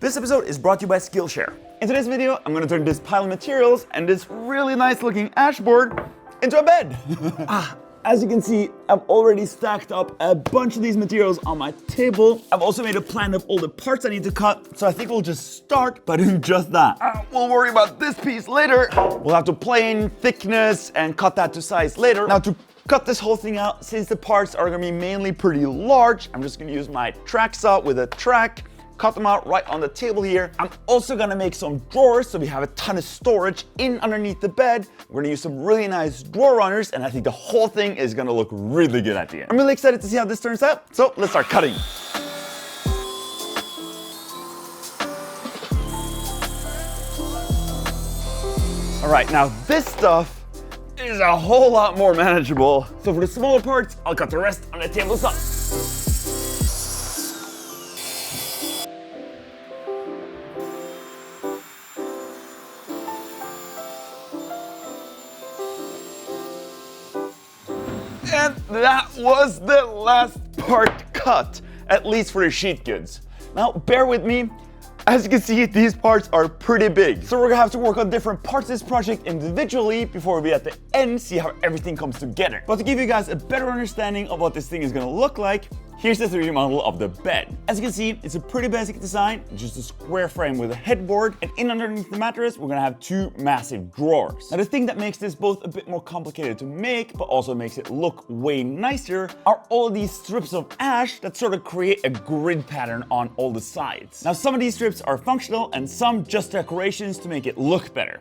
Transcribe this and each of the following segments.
This episode is brought to you by Skillshare. In today's video, I'm gonna turn this pile of materials and this really nice looking ash board into a bed. As you can see, I've already stacked up a bunch of these materials on my table. I've also made a plan of all the parts I need to cut, so I think we'll just start by doing just that. We'll worry about this piece later. We'll have to plane, thickness, and cut that to size later. Now to cut this whole thing out, since the parts are gonna be mainly pretty large, I'm just gonna use my track saw with a track, cut them out right on the table here. I'm also gonna make some drawers so we have a ton of storage in underneath the bed. We're gonna use some really nice drawer runners, and I think the whole thing is gonna look really good at the end. I'm really excited to see how this turns out, so let's start cutting. All right, now this stuff is a whole lot more manageable. So for the smaller parts, I'll cut the rest on the table saw. And that was the last part cut, at least for the sheet goods. Now, bear with me. As you can see, these parts are pretty big. So we're gonna have to work on different parts of this project individually before we at the end see how everything comes together. But to give you guys a better understanding of what this thing is gonna look like, here's the 3D model of the bed. As you can see, it's a pretty basic design, just a square frame with a headboard, and in underneath the mattress, we're gonna have two massive drawers. Now the thing that makes this both a bit more complicated to make, but also makes it look way nicer, are all these strips of ash that sort of create a grid pattern on all the sides. Now some of these strips are functional and some just decorations to make it look better.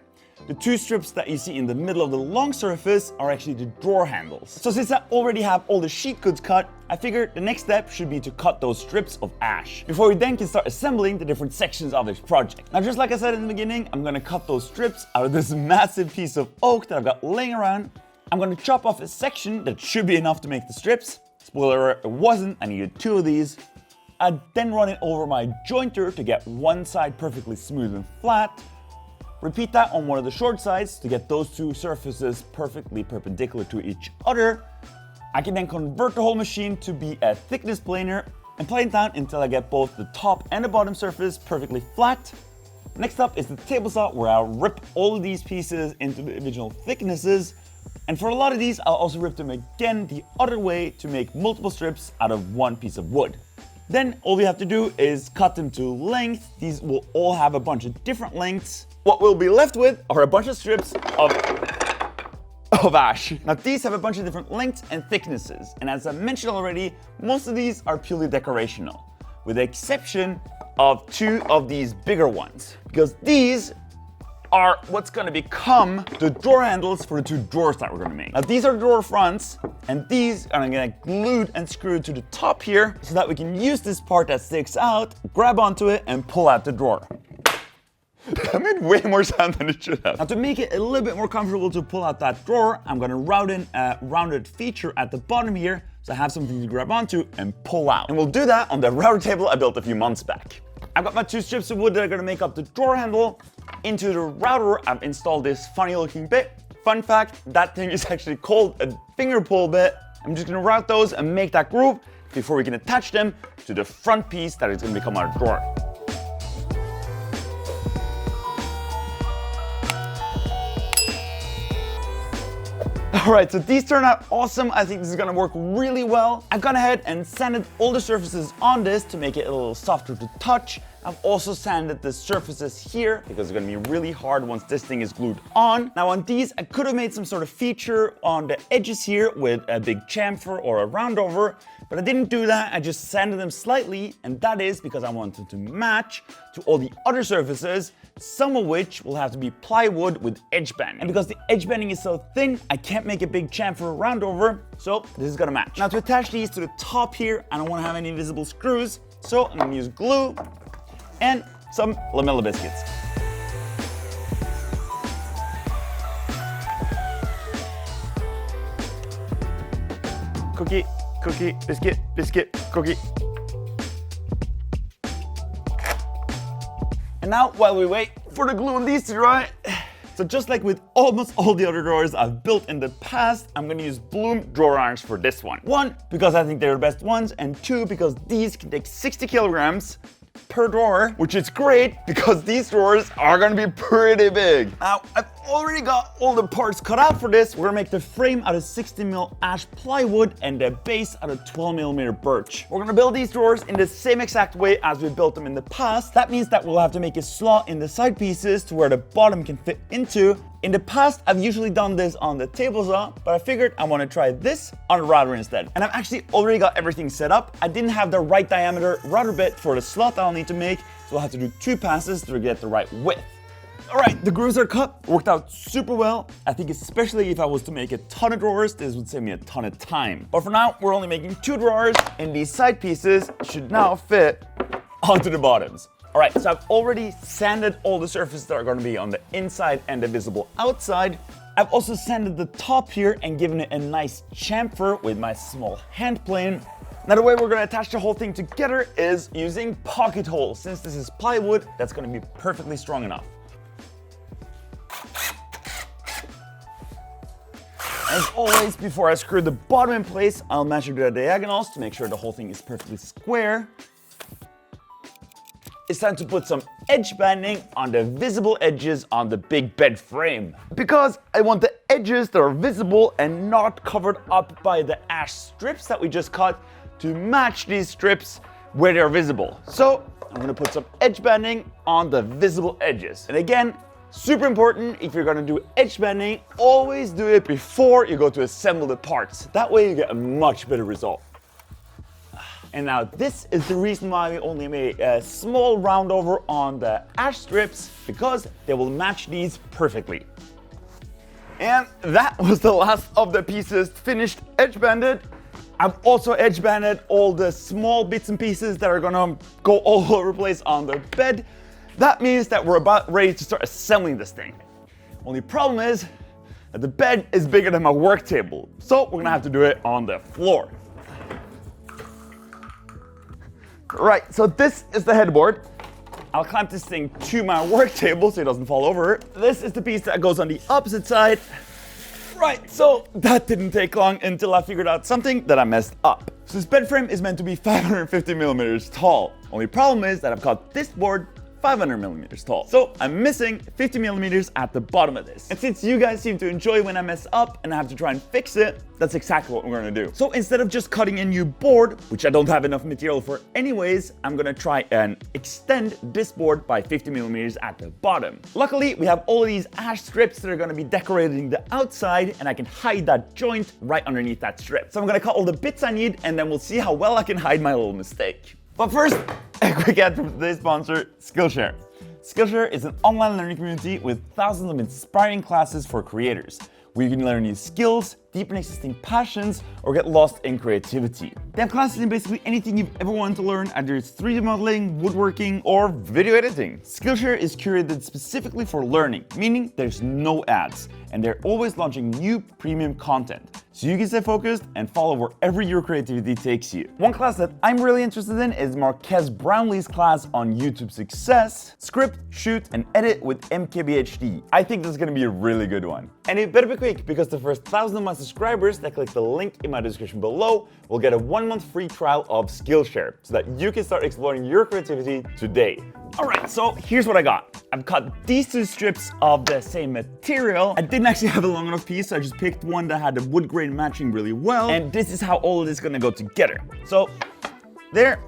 The two strips that you see in the middle of the long surface are actually the drawer handles. So since I already have all the sheet goods cut, I figured the next step should be to cut those strips of ash before we then can start assembling the different sections of this project. Now just like I said in the beginning, I'm gonna cut those strips out of this massive piece of oak that I've got laying around. I'm gonna chop off a section that should be enough to make the strips. Spoiler alert, it wasn't. I needed two of these. I'd then run it over my jointer to get one side perfectly smooth and flat. Repeat that on one of the short sides to get those two surfaces perfectly perpendicular to each other. I can then convert the whole machine to be a thickness planer and plane it down until I get both the top and the bottom surface perfectly flat. Next up is the table saw, where I'll rip all of these pieces into the original thicknesses. And for a lot of these, I'll also rip them again the other way to make multiple strips out of one piece of wood. Then all we have to do is cut them to length. These will all have a bunch of different lengths. What we'll be left with are a bunch of strips of ash. Now these have a bunch of different lengths and thicknesses, and as I mentioned already, most of these are purely decorational, with the exception of two of these bigger ones, because these are what's gonna become the drawer handles for the two drawers that we're gonna make. Now these are drawer fronts, and these are gonna get glued and screwed to the top here so that we can use this part that sticks out, grab onto it, and pull out the drawer. That made way more sound than it should have. Now to make it a little bit more comfortable to pull out that drawer, I'm gonna route in a rounded feature at the bottom here so I have something to grab onto and pull out. And we'll do that on the router table I built a few months back. I've got my two strips of wood that are gonna make up the drawer handle. Into the router, I've installed this funny looking bit. Fun fact, that thing is actually called a finger pull bit. I'm just gonna route those and make that groove before we can attach them to the front piece that is gonna become our drawer. All right, so these turned out awesome. I think this is gonna work really well. I've gone ahead and sanded all the surfaces on this to make it a little softer to touch. I've also sanded the surfaces here because it's gonna be really hard once this thing is glued on. Now on these, I could have made some sort of feature on the edges here with a big chamfer or a roundover, but I didn't do that. I just sanded them slightly, and that is because I wanted to match to all the other surfaces, some of which will have to be plywood with edge banding. And because the edge banding is so thin, I can't make a big chamfer or roundover, so this is gonna match. Now to attach these to the top here, I don't wanna have any invisible screws, so I'm gonna use glue and some lamella biscuits. Cookie, cookie, biscuit, biscuit, cookie. And now, while we wait for the glue on these to dry, so just like with almost all the other drawers I've built in the past, I'm gonna use Bloom drawer irons for this one. One, because I think they're the best ones, and two, because these can take 60 kilograms, per drawer, which is great because these drawers are gonna be pretty big. Now, I've already got all the parts cut out for this. We're gonna make the frame out of 60mm ash plywood and the base out of 12mm birch. We're gonna build these drawers in the same exact way as we built them in the past. That means that we'll have to make a slot in the side pieces to where the bottom can fit into. In the past, I've usually done this on the table saw, but I figured I want to try this on a router instead. And I've actually already got everything set up. I didn't have the right diameter router bit for the slot that I'll need to make, so I'll have to do 2 passes to get the right width. All right, the grooves are cut, worked out super well. I think especially if I was to make a ton of drawers, this would save me a ton of time. But for now, we're only making 2 drawers, and these side pieces should now fit onto the bottoms. All right, so I've already sanded all the surfaces that are going to be on the inside and the visible outside. I've also sanded the top here and given it a nice chamfer with my small hand plane. Now the way we're going to attach the whole thing together is using pocket holes. Since this is plywood, that's going to be perfectly strong enough. As always, before I screw the bottom in place, I'll measure the diagonals to make sure the whole thing is perfectly square. It's time to put some edge banding on the visible edges on the big bed frame. Because I want the edges that are visible and not covered up by the ash strips that we just cut to match these strips where they're visible. So I'm gonna put some edge banding on the visible edges. And again, super important, if you're gonna do edge banding, always do it before you go to assemble the parts. That way you get a much better result. And now this is the reason why we only made a small round over on the ash strips, because they will match these perfectly. And that was the last of the pieces finished edge banded. I've also edge banded all the small bits and pieces that are gonna go all over the place on the bed. That means that we're about ready to start assembling this thing. Only problem is that the bed is bigger than my work table, so we're gonna have to do it on the floor. Right, so this is the headboard. I'll clamp this thing to my work table so it doesn't fall over. This is the piece that goes on the opposite side. Right, so that didn't take long until I figured out something that I messed up. So this bed frame is meant to be 550mm tall. Only problem is that I've got this board 500mm tall. So I'm missing 50mm at the bottom of this. And since you guys seem to enjoy when I mess up and I have to try and fix it, that's exactly what we're gonna do. So instead of just cutting a new board, which I don't have enough material for anyways, I'm gonna try and extend this board by 50mm at the bottom. Luckily, we have all of these ash strips that are gonna be decorating the outside, and I can hide that joint right underneath that strip. So I'm gonna cut all the bits I need, and then we'll see how well I can hide my little mistake. But first, a quick ad from today's sponsor, Skillshare. Skillshare is an online learning community with thousands of inspiring classes for creators, where you can learn new skills, deepen existing passions, or get lost in creativity. They have classes in basically anything you've ever wanted to learn, either it's 3D modeling, woodworking, or video editing. Skillshare is curated specifically for learning, meaning there's no ads, and they're always launching new premium content, so you can stay focused and follow wherever your creativity takes you. One class that I'm really interested in is Marques Brownlee's class on YouTube Success, Script, Shoot, and Edit with MKBHD. I think this is gonna be a really good one. And it better be quick, because the first 1,000 of my subscribers that click the link in my description below will get a 1-month free trial of Skillshare, so that you can start exploring your creativity today. Alright, so here's what I got. I've cut these 2 strips of the same material. I didn't actually have a long enough piece, so I just picked one that had the wood grain matching really well. And this is how all of this is gonna go together. So, there.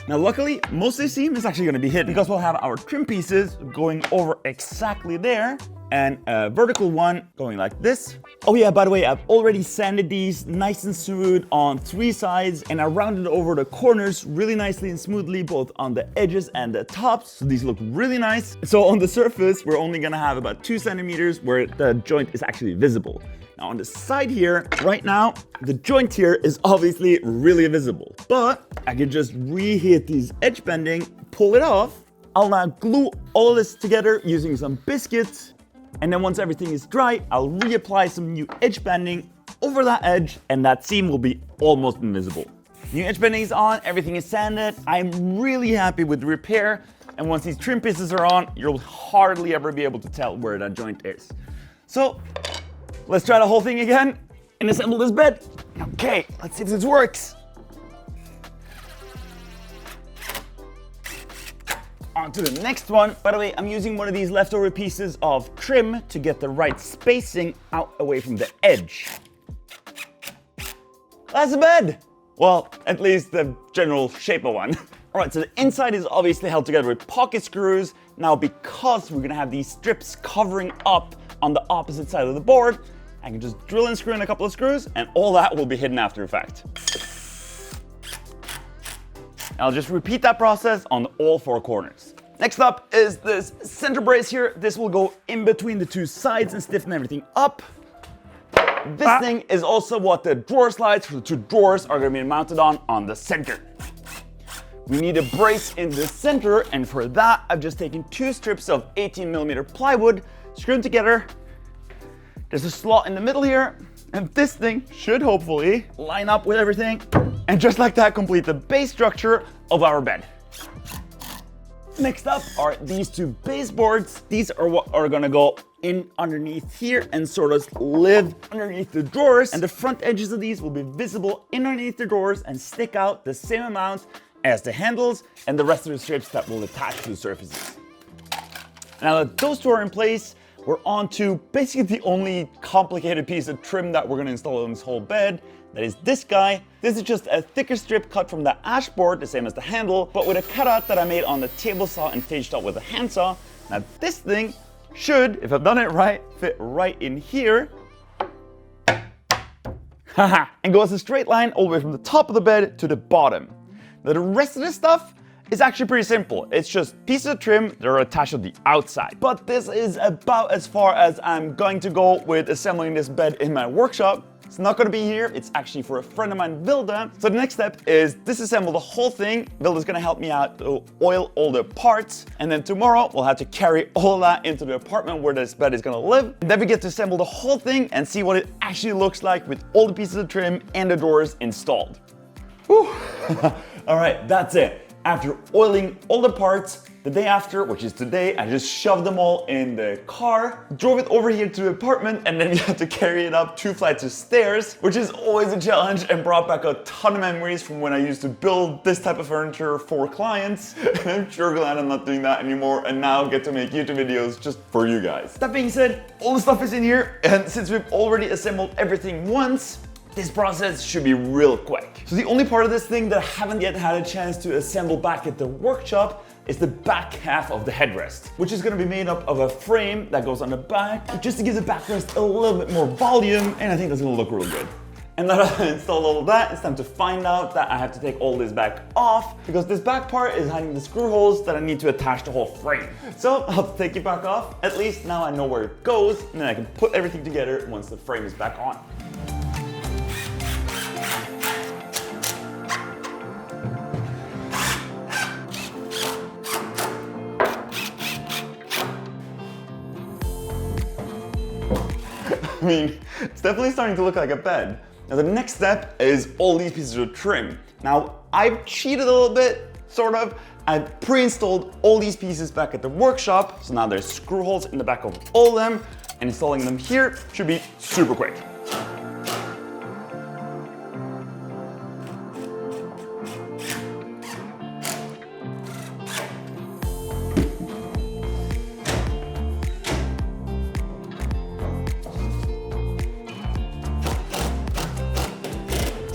Now luckily, most of the seam is actually gonna be hidden, because we'll have our trim pieces going over exactly there, and a vertical one going like this. Oh yeah, by the way, I've already sanded these nice and smooth on 3 sides, and I rounded over the corners really nicely and smoothly, both on the edges and the tops, so these look really nice. So on the surface, we're only gonna have about 2 centimeters where the joint is actually visible. Now on the side here, right now, the joint here is obviously really visible, but I can just reheat these edge bending, pull it off. I'll now glue all of this together using some biscuits, and then once everything is dry, I'll reapply some new edge banding over that edge, and that seam will be almost invisible. New edge banding is on, everything is sanded. I'm really happy with the repair, and once these trim pieces are on, you'll hardly ever be able to tell where that joint is. So, let's try the whole thing again and assemble this bed. Okay, let's see if this works. on to the next one. By the way, I'm using one of these leftover pieces of trim to get the right spacing out away from the edge. That's the bed. Well, at least the general shape of one. All right, so the inside is obviously held together with pocket screws. Now, because we're gonna have these strips covering up on the opposite side of the board, I can just drill and screw in a couple of screws and all that will be hidden after effect. I'll just repeat that process on all four corners. Next up is this center brace here. This will go in between the two sides and stiffen everything up. This thing is also what the drawer slides for the two drawers are going to be mounted on the center. We need a brace in the center, and for that I've just taken two strips of 18mm plywood, screwed them together. There's a slot in the middle here, and this thing should hopefully line up with everything, and just like that complete the base structure of our bed. Next up are these two baseboards. These are what are gonna go in underneath here and sort of live underneath the drawers, and the front edges of these will be visible in underneath the drawers and stick out the same amount as the handles and the rest of the strips that will attach to the surfaces. Now that those two are in place, we're on to basically the only complicated piece of trim that we're gonna install on this whole bed. That is this guy. This is just a thicker strip cut from the ash board, the same as the handle, but with a cutout that I made on the table saw and staged up with a handsaw. Now this thing should, if I've done it right, fit right in here. Haha, and go as a straight line all the way from the top of the bed to the bottom. Now the rest of this stuff is actually pretty simple. It's just pieces of trim that are attached to the outside. But this is about as far as I'm going to go with assembling this bed in my workshop. It's not gonna be here, it's actually for a friend of mine, Vilda. So the next step is disassemble the whole thing. Vilda's gonna help me out to oil all the parts. And then tomorrow we'll have to carry all that into the apartment where this bed is gonna live. And then we get to assemble the whole thing and see what it actually looks like with all the pieces of trim and the doors installed. Whew. All right, that's it. After oiling all the parts, the day after, which is today, I just shoved them all in the car, drove it over here to the apartment, and then we had to carry it up 2 flights of stairs, which is always a challenge and brought back a ton of memories from when I used to build this type of furniture for clients. And I'm sure glad I'm not doing that anymore and now get to make YouTube videos just for you guys. That being said, all the stuff is in here, and since we've already assembled everything once, this process should be real quick. So the only part of this thing that I haven't yet had a chance to assemble back at the workshop is the back half of the headrest, which is gonna be made up of a frame that goes on the back, just to give the backrest a little bit more volume, and I think that's gonna look real good. And now that I installed all of that, it's time to find out that I have to take all this back off, because this back part is hiding the screw holes that I need to attach the whole frame. So I'll take it back off. At least now I know where it goes, and then I can put everything together once the frame is back on. I mean, it's definitely starting to look like a bed. Now the next step is all these pieces of trim. Now I've cheated a little bit, sort of. I've pre-installed all these pieces back at the workshop, so now there's screw holes in the back of all of them, and installing them here should be super quick.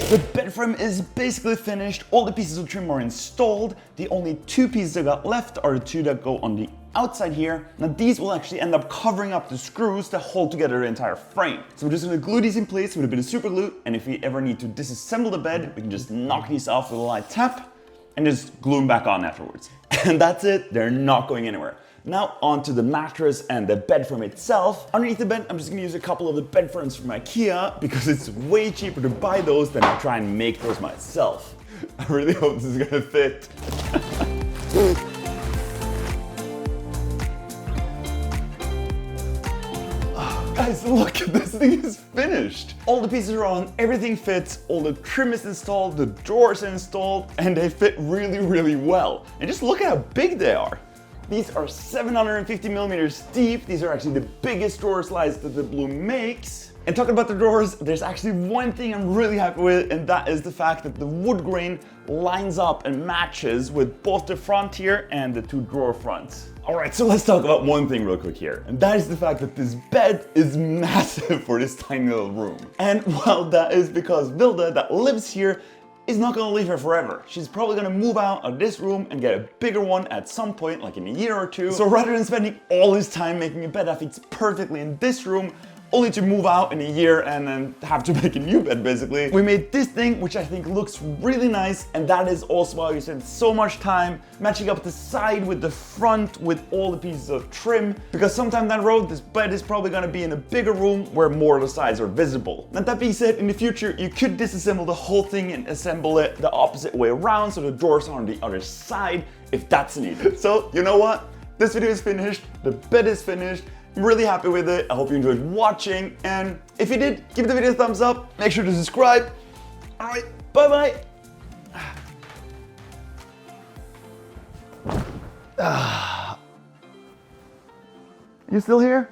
The bed frame is basically finished, all the pieces of trim are installed. The only 2 pieces I got left are the 2 that go on the outside here. Now these will actually end up covering up the screws that hold together the entire frame. So we're just gonna glue these in place with a bit of super glue, and if we ever need to disassemble the bed, we can just knock these off with a light tap and just glue them back on afterwards. And that's it, they're not going anywhere. Now onto the mattress and the bed frame itself. Underneath the bed, I'm just gonna use a couple of the bed frames from IKEA because it's way cheaper to buy those than to try and make those myself. I really hope this is gonna fit. Guys, look, this thing is finished. All the pieces are on, everything fits, all the trim is installed, the drawers are installed, and they fit really, really well. And just look at how big they are. These are 750 millimeters deep. These are actually the biggest drawer slides that the Blue makes. And talking about the drawers, there's actually one thing I'm really happy with, and that is the fact that the wood grain lines up and matches with both the front here and the two drawer fronts. Alright, so let's talk about one thing real quick here, and that is the fact that this bed is massive for this tiny little room. And well, that is because Vilda, that lives here, is not gonna leave here forever. She's probably gonna move out of this room and get a bigger one at some point, like in a year or two. So rather than spending all this time making a bed that fits perfectly in this room, only to move out in a year and then have to make a new bed basically, we made this thing which I think looks really nice, and that is also why we spent so much time matching up the side with the front with all the pieces of trim, because sometime down the road this bed is probably going to be in a bigger room where more of the sides are visible. And that being said, in the future you could disassemble the whole thing and assemble it the opposite way around so the drawers are on the other side if that's needed. So you know what? This video is finished, the bed is finished. I'm really happy with it. I hope you enjoyed watching, and if you did, give the video a thumbs up, make sure to subscribe. Alright, bye bye. You still here?